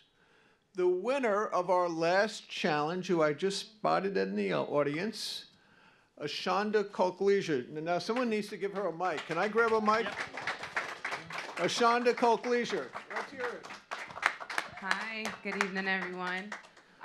the winner of our last challenge, who I just spotted in the audience, Ashanda Kolklesia. Now, someone needs to give her a mic. Can I grab a mic? Ashanda Kolklesia. Let's hear it. Hi, good evening, everyone.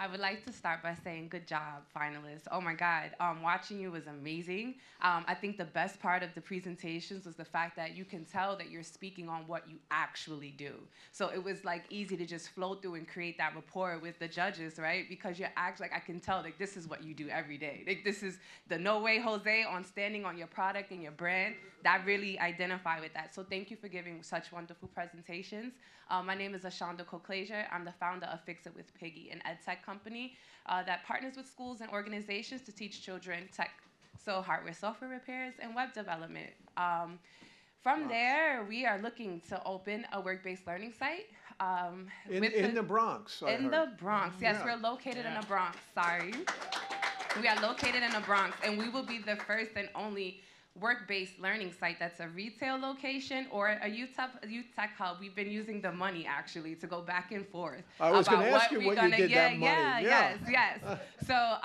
I would like to start by saying good job, finalists. Oh my God, watching you was amazing. I think the best part of the presentations was the fact that you can tell that you're speaking on what you actually do. So it was like easy to just flow through and create that rapport with the judges, right? Because you act like I can tell like this is what you do every day. Like this is the No Way Jose on standing on your product and your brand. That really identify with that. So thank you for giving such wonderful presentations. My name is Ashanda Kolklesia. I'm the founder of Fix It with Piggy, an ed tech company that partners with schools and organizations to teach children tech, so hardware, software repairs, and web development. From there, we are looking to open a work-based learning site. In the Bronx, I In heard. the Bronx, yes, Yeah. we're located in the Bronx, sorry. We are located in the Bronx, and we will be the first and only work-based learning site that's a retail location or a youth tech hub. We've been using the money actually to go back and forth. I was about gonna ask you we're what you gonna- did that money. Yes. So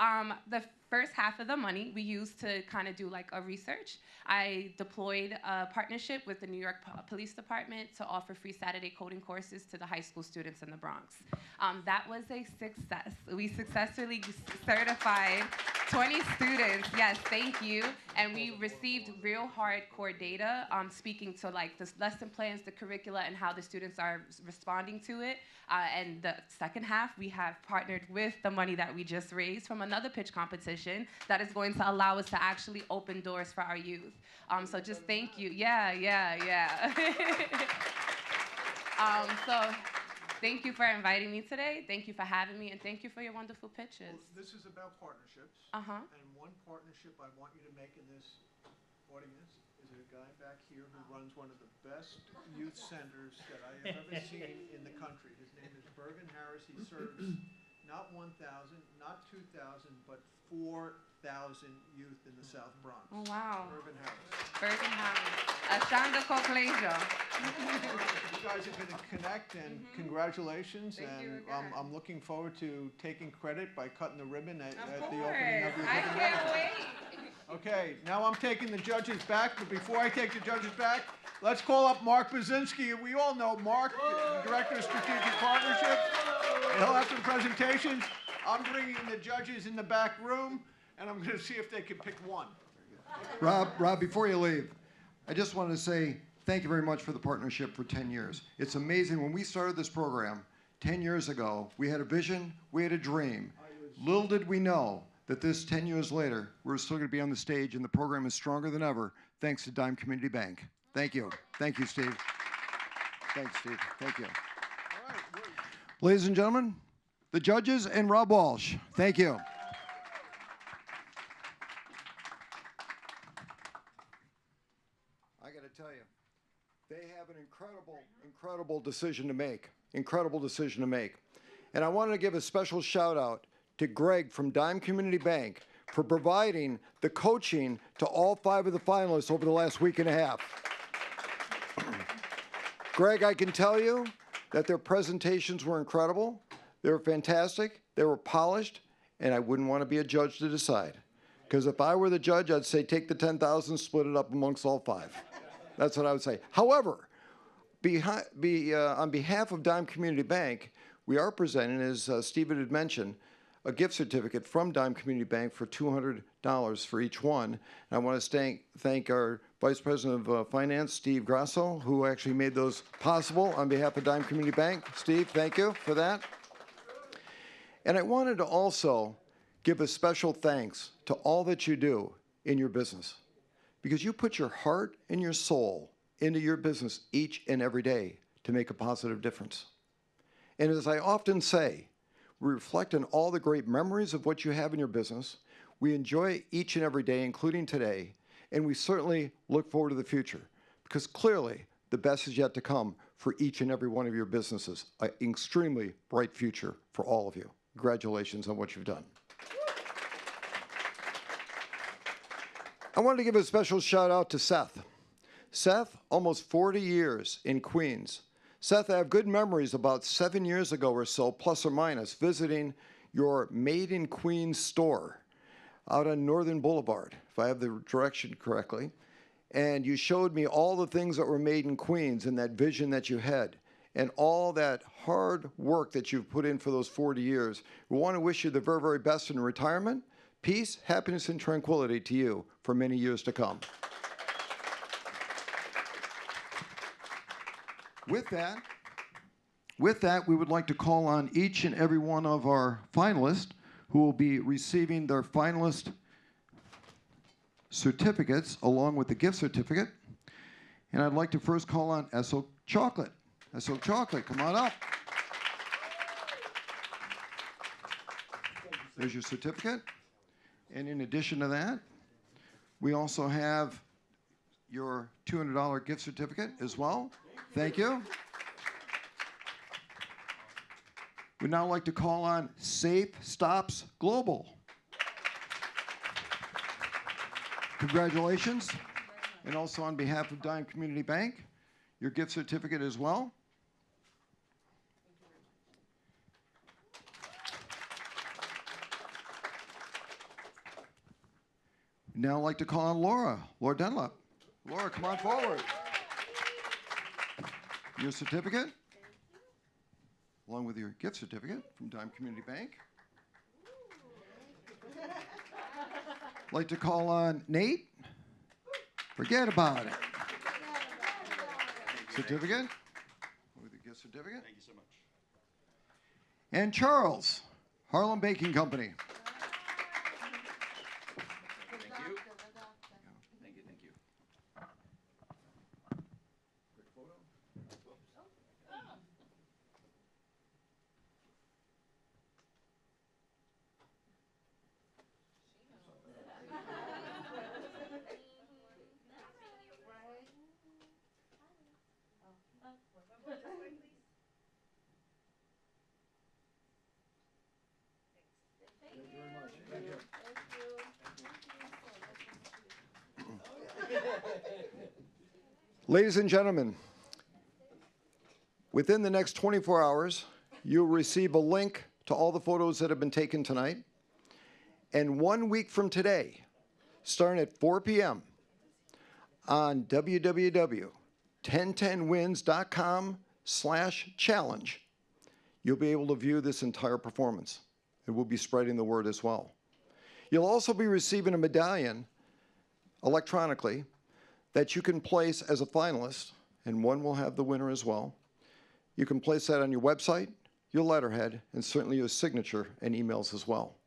the first half of the money we used to kind of do like a research. I deployed a partnership with the New York Police Department to offer free Saturday coding courses to the high school students in the Bronx. That was a success. We successfully certified 20 students, yes, thank you. And we received real hardcore data speaking to like the lesson plans, the curricula, and how the students are responding to it. And the second half, we have partnered with the money that we just raised from another pitch competition that is going to allow us to actually open doors for our youth. So just thank you. So thank you for inviting me today. Thank you for having me, and thank you for your wonderful pitches. This is about partnerships. Uh-huh. And one partnership I want you to make in this audience is a guy back here who runs one of the best youth centers that I have ever seen in the country. His name is Bergen Harris. He serves not 1,000, not 2,000, but 4,000 youth in the South Bronx. Oh, wow. Bergen Harris. Bergen Harris. Ashanda Kolklesia. You guys are going to connect, and congratulations. Thank you And again. I'm looking forward to taking credit by cutting the ribbon at Of the course. opening of your I ribbon. can't wait. Okay, now I'm taking the judges back, but before I take the judges back, let's call up Mark Basinski. We all know Mark, Director of Strategic Partnerships. He'll have some presentations. I'm bringing the judges in the back room, and I'm going to see if they can pick one. Rob, before you leave, I just wanted to say thank you very much for the partnership for 10 years. It's amazing. When we started this program 10 years ago, we had a vision, we had a dream. Little did we know that this 10 years later, we're still going to be on the stage, and the program is stronger than ever, thanks to Dime Community Bank. Thank you. Thank you, Steve. Thanks, Steve. Thank you. Ladies and gentlemen, the judges and Rob Walsh. Thank you. They have an incredible decision to make. Incredible decision to make. And I wanted to give a special shout out to Greg from Dime Community Bank for providing the coaching to all 5 of the finalists over the last week and a half. Greg, I can tell you that their presentations were incredible. They were fantastic. They were polished, and I wouldn't want to be a judge to decide. Because if I were the judge, I'd say take the 10,000, split it up amongst all 5. That's what I would say. However, on behalf of Dime Community Bank, we are presenting, as Stephen had mentioned, a gift certificate from Dime Community Bank for $200 for each one. And I want to thank our Vice President of Finance, Steve Grasso, who actually made those possible on behalf of Dime Community Bank. Steve, thank you for that. And I wanted to also give a special thanks to all that you do in your business, because you put your heart and your soul into your business each and every day to make a positive difference. And as I often say, we reflect on all the great memories of what you have in your business. We enjoy each and every day, including today, and we certainly look forward to the future, because clearly the best is yet to come for each and every one of your businesses. An extremely bright future for all of you. Congratulations on what you've done. I wanted to give a special shout out to Seth. Seth, almost 40 years in Queens. Seth, I have good memories about 7 years ago or so, plus or minus, visiting your Made in Queens store out on Northern Boulevard, if I have the direction correctly. And you showed me all the things that were made in Queens and that vision that you had and all that hard work that you've put in for those 40 years. We want to wish you the very, very best in retirement. Peace, happiness, and tranquility to you for many years to come. With that, we would like to call on each and every one of our finalists who will be receiving their finalist certificates along with the gift certificate. And I'd like to first call on Esso Chocolate. Esso Chocolate, come on up. There's your certificate. And in addition to that, we also have your $200 gift certificate as well. Thank you. We'd now like to call on Safe Stops Global. Congratulations. And also on behalf of Dime Community Bank, your gift certificate as well. We'd now like to call on Laura Dunlap. Laura, come on forward. Your certificate, along with your gift certificate from Dime Community Bank. I'd like to call on Nate. Forget about it. Certificate, with the gift certificate. Thank you so much. And Charles, Harlem Baking Company. Thank you. Thank you, thank you. Ladies and gentlemen, within the next 24 hours, you'll receive a link to all the photos that have been taken tonight. And 1 week from today, starting at 4 p.m. on www.1010wins.com/challenge, you'll be able to view this entire performance. And we'll be spreading the word as well. You'll also be receiving a medallion electronically that you can place as a finalist, and one will have the winner as well. You can place that on your website, your letterhead, and certainly your signature and emails as well.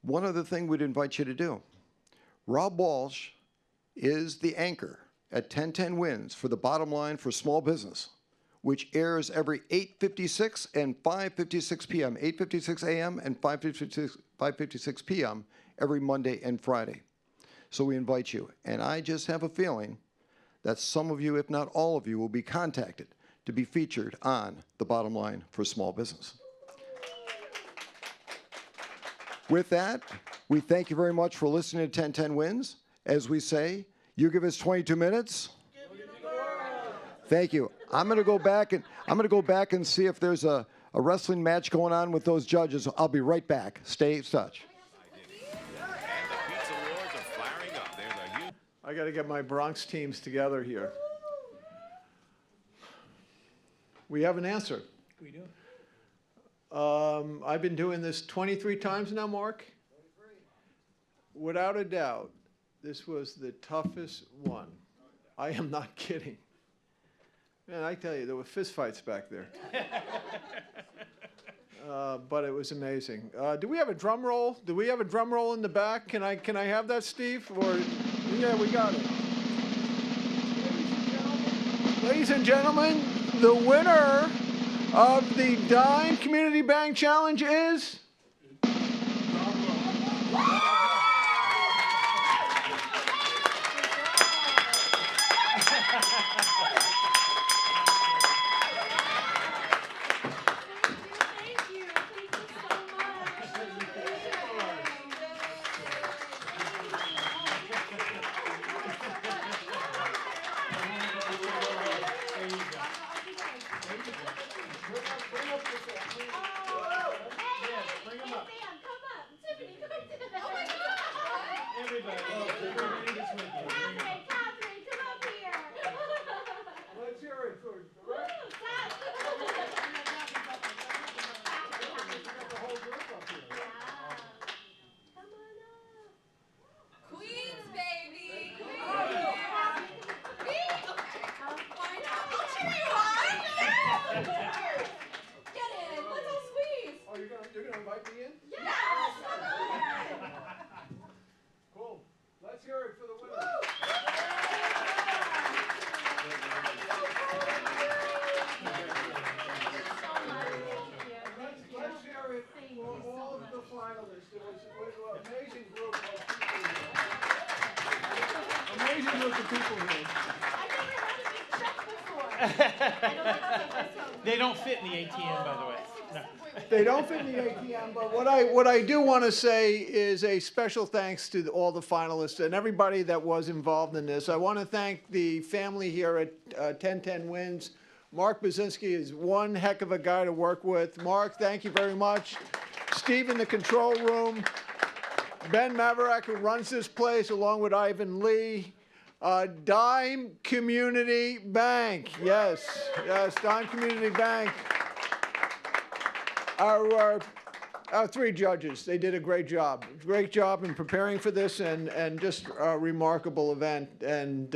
One other thing we'd invite you to do. Rob Walsh is the anchor at 1010 Wins for the Bottom Line for Small Business, which airs every 8:56 and 5:56 p.m., 8:56 a.m. and 5:56 p.m. every Monday and Friday. So we invite you. And I just have a feeling that some of you, if not all of you, will be contacted to be featured on The Bottom Line for Small Business. With that, we thank you very much for listening to 1010 Wins. As we say, you give us 22 minutes. Thank you. I'm going to go back and see if there's a wrestling match going on with those judges. I'll be right back. Stay in touch. I got to get my Bronx teams together here. We have an answer. We do. I've been doing this 23 times now, Mark. Without a doubt, this was the toughest one. I am not kidding. Man, I tell you, there were fistfights back there. But it was amazing. Do we have a drum roll? Do we have a drum roll in the back? Can I have that, Steve? Or yeah, we got it. Ladies and gentlemen, the winner of the Dime Community Bank Challenge is You're gonna invite me in? Yes! Cool. Let's hear it for the winner. Let's hear it for all of the finalists. It was an amazing group of people here. Amazing group of people here. They don't fit in the ATM, by the way. No. They don't fit in the ATM, but what I do want to say is a special thanks to all the finalists and everybody that was involved in this. I want to thank the family here at 1010 Wins. Mark Basinski is one heck of a guy to work with. Mark, thank you very much. Steve in the control room. Ben Maverick, who runs this place, along with Ivan Lee. Dime Community Bank. Yes, Dime Community Bank. Our three judges, they did a great job. Great job in preparing for this and just a remarkable event. And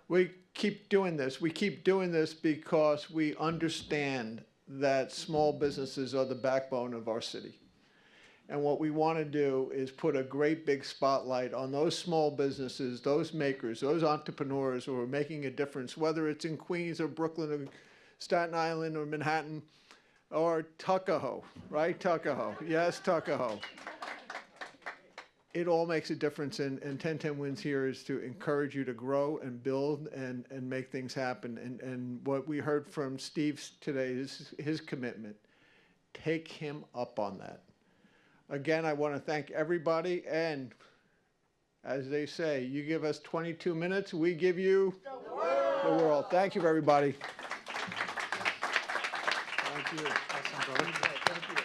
we keep doing this. We keep doing this because we understand that small businesses are the backbone of our city. And what we want to do is put a great big spotlight on those small businesses, those makers, those entrepreneurs who are making a difference, whether it's in Queens or Brooklyn or Staten Island or Manhattan or Tuckahoe, right? Tuckahoe. Yes, Tuckahoe. It all makes a difference, and 1010 Wins here is to encourage you to grow and build and make things happen. And what we heard from Steve today is his commitment. Take him up on that. Again, I want to thank everybody, and as they say, you give us 22 minutes, we give you the world. Thank you, everybody. Thank you. Awesome, brother. Thank you.